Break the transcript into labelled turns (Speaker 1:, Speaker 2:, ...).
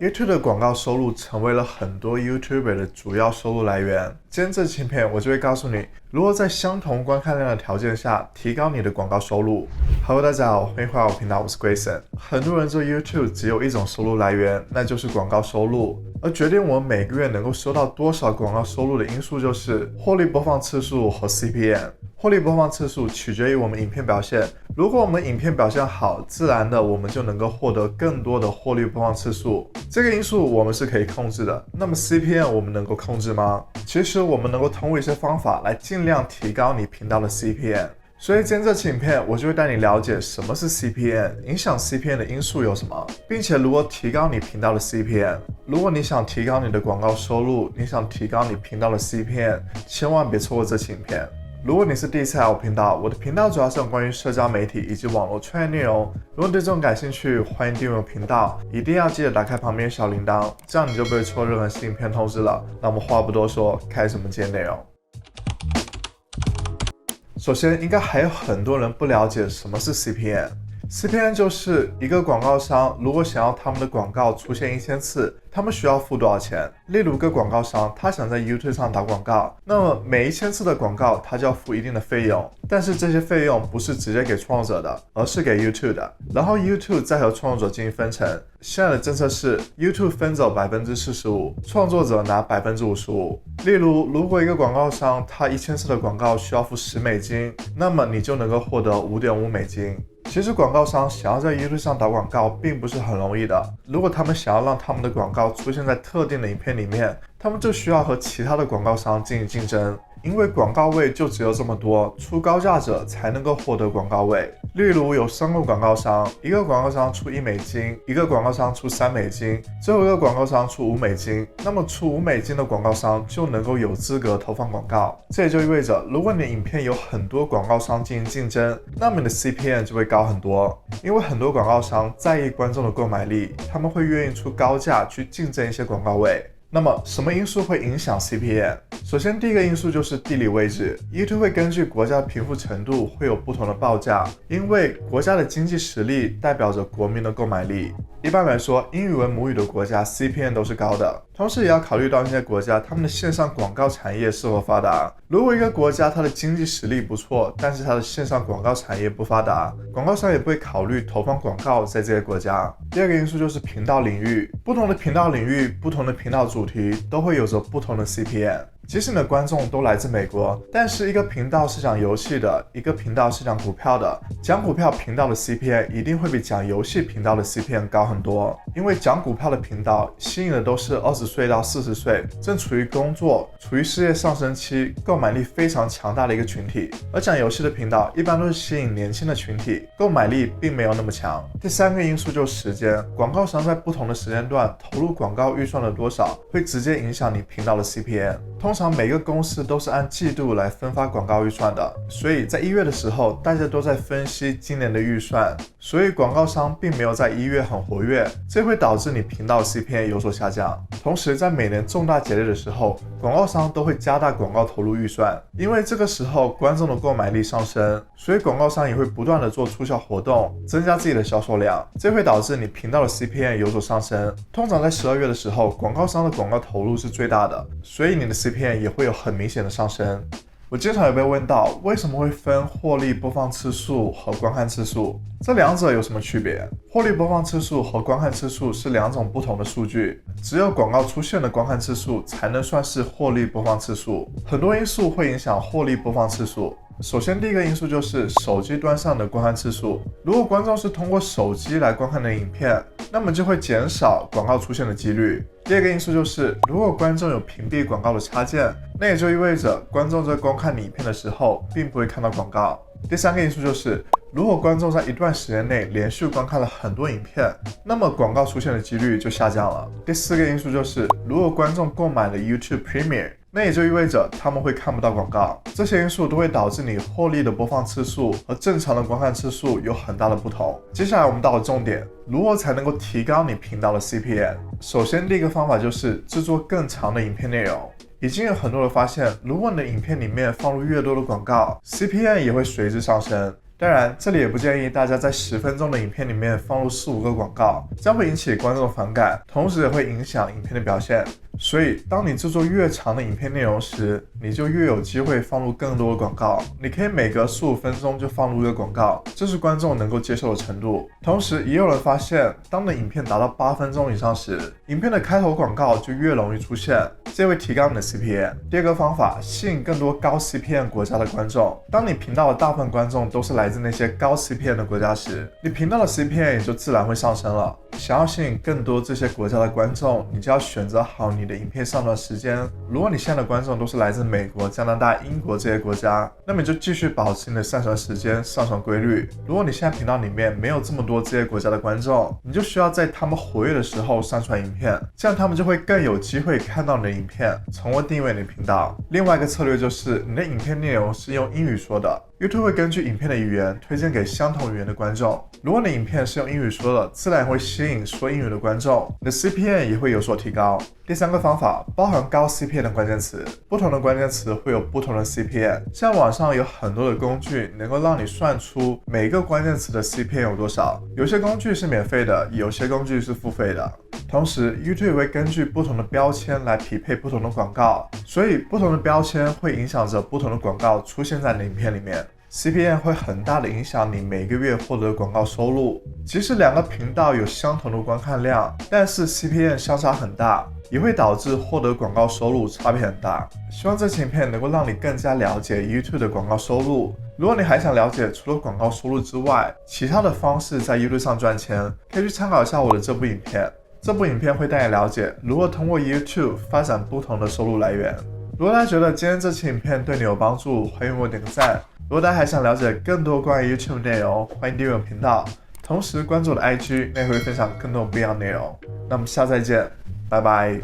Speaker 1: YouTube 的广告收入成为了很多 YouTuber 的主要收入来源。今天这期影片我就会告诉你如何在相同观看量的条件下提高你的广告收入。Hello， 大家好，欢迎回到我频道，我是 Grayson。很多人做 YouTube 只有一种收入来源，那就是广告收入。而决定我们每个月能够收到多少广告收入的因素就是获利播放次数和 CPM。获利播放次数取决于我们影片表现，如果我们影片表现好，自然的我们就能够获得更多的获利播放次数，这个因素我们是可以控制的。那么 CPM 我们能够控制吗？其实我们能够通过一些方法来尽量提高你频道的 CPM。所以今天这期影片我就会带你了解什么是 CPM， 影响 CPM 的因素有什么，并且如何提高你频道的 CPM。如果你想提高你的广告收入，你想提高你频道的 CPM， 千万别错过这期影片。如果你是第一次来我频道，我的频道主要是有关于社交媒体以及网络创业内容。如果对这种感兴趣，欢迎订阅我频道，一定要记得打开旁边的小铃铛，这样你就不会错过任何新影片通知了。那我们话不多说，开始我们今天内容。首先，应该还有很多人不了解什么是 CPM。CPM 就是一个广告商如果想要他们的广告出现1000次，他们需要付多少钱？例如一个广告商他想在 YouTube 上打广告，那么每1000次的广告他就要付一定的费用，但是这些费用不是直接给创作者的，而是给 YouTube 的，然后 YouTube 再和创作者进行分成。现在的政策是 YouTube 分走 45%， 创作者拿 55%。例如，如果一个广告商他1000次的广告需要付$10，那么你就能够获得$5.5。其实广告商想要在 YouTube 上打广告并不是很容易的，如果他们想要让他们的广告出现在特定的影片里面，他们就需要和其他的广告商进行竞争，因为广告位就只有这么多，出高价者才能够获得广告位。例如有3个广告商，一个广告商出$1，一个广告商出$3，最后一个广告商出$5，那么出$5的广告商就能够有资格投放广告。这也就意味着，如果你的影片有很多广告商进行竞争，那么你的 CPM 就会高很多，因为很多广告商在意观众的购买力，他们会愿意出高价去竞争一些广告位。那么什么因素会影响 CPM？ 首先第一个因素就是地理位置， YouTube 会根据国家的贫富程度会有不同的报价，因为国家的经济实力代表着国民的购买力。一般来说，英语为母语的国家 CPM 都是高的，同时也要考虑到那些国家他们的线上广告产业是否发达。如果一个国家它的经济实力不错，但是它的线上广告产业不发达，广告商也不会考虑投放广告在这些国家。第二个因素就是频道领域，不同的频道领域，不同的频道主题都会有着不同的 CPM。即使你的观众都来自美国，但是一个频道是讲游戏的，一个频道是讲股票的，讲股票频道的 CPM 一定会比讲游戏频道的 CPM 高很多，因为讲股票的频道吸引的都是20岁到40岁，正处于工作、处于事业上升期、购买力非常强大的一个群体，而讲游戏的频道一般都是吸引年轻的群体，购买力并没有那么强。第三个因素就是时间，广告商在不同的时间段投入广告预算的多少，会直接影响你频道的 CPM。通常每个公司都是按季度来分发广告预算的，所以在1月的时候，大家都在分析今年的预算，所以广告商并没有在1月很活跃，这会导致你频道 CPM 有所下降。同时在每年重大节日的时候，广告商都会加大广告投入预算，因为这个时候观众的购买力上升，所以广告商也会不断的做促销活动，增加自己的销售量，这会导致你频道的 CPM 有所上升。通常在12月的时候，广告商的广告投入是最大的，所以你的 CPM 也会有很明显的上升。我经常有被问到，为什么会分获利播放次数和观看次数？这两者有什么区别？获利播放次数和观看次数是2种不同的数据，只有广告出现的观看次数才能算是获利播放次数。很多因素会影响获利播放次数。首先第一个因素就是手机端上的观看次数，如果观众是通过手机来观看的影片，那么就会减少广告出现的几率。第二个因素就是，如果观众有屏蔽广告的插件，那也就意味着观众在观看你影片的时候并不会看到广告。第三个因素就是，如果观众在一段时间内连续观看了很多影片，那么广告出现的几率就下降了。第四个因素就是，如果观众购买了 YouTube Premium，那也就意味着他们会看不到广告，这些因素都会导致你获利的播放次数和正常的观看次数有很大的不同。接下来我们到了重点，如何才能够提高你频道的 CPM？ 首先第一个方法就是制作更长的影片内容。已经有很多人发现，如果你的影片里面放入越多的广告， CPM 也会随之上升。当然，这里也不建议大家在10分钟的影片里面放入4、5个广告，这样会引起观众的反感，同时也会影响影片的表现。所以，当你制作越长的影片内容时，你就越有机会放入更多的广告。你可以每隔4、5分钟就放入一个广告，这是观众能够接受的程度。同时，也有人发现，当你的影片达到8分钟以上时，影片的开头广告就越容易出现，这会提高你的 CPM。第二个方法，吸引更多高 CPM 国家的观众。当你频道的大部分观众都是来自那些高 CPM 的国家时，你频道的 CPM 也就自然会上升了。想要吸引更多这些国家的观众，你就要选择好你的影片上传时间。如果你现在的观众都是来自美国、加拿大、英国这些国家，那么你就继续保持你的上传时间、上传规律。如果你现在频道里面没有这么多这些国家的观众，你就需要在他们活跃的时候上传影片，这样他们就会更有机会看到你的影片，从而订阅你的频道。另外一个策略就是你的影片内容是用英语说的。YouTube 会根据影片的语言推荐给相同语言的观众。如果你影片是用英语说的，自然会吸引说英语的观众，你的 CPM 也会有所提高。第三个方法，包含高 CPM 的关键词，不同的关键词会有不同的 CPM。像网上有很多的工具能够让你算出每个关键词的 CPM 有多少，有些工具是免费的，有些工具是付费的。同时 YouTube 会根据不同的标签来匹配不同的广告，所以不同的标签会影响着不同的广告出现在你的影片里面。CPM 会很大的影响你每个月获得的广告收入。即使两个频道有相同的观看量，但是 CPM 相差很大，也会导致获得广告收入差别很大。希望这期影片能够让你更加了解 YouTube 的广告收入。如果你还想了解除了广告收入之外，其他的方式在 YouTube 上赚钱，可以去参考一下我的这部影片。这部影片会带你了解如何通过 YouTube 发展不同的收入来源。如果大家觉得今天这期影片对你有帮助，欢迎为我点个赞。如果大家还想了解更多关于 YouTube 内容，欢迎订阅我频道，同时关注我的 IG， 那会分享更多不一样的内容。那我们下次再见，拜拜。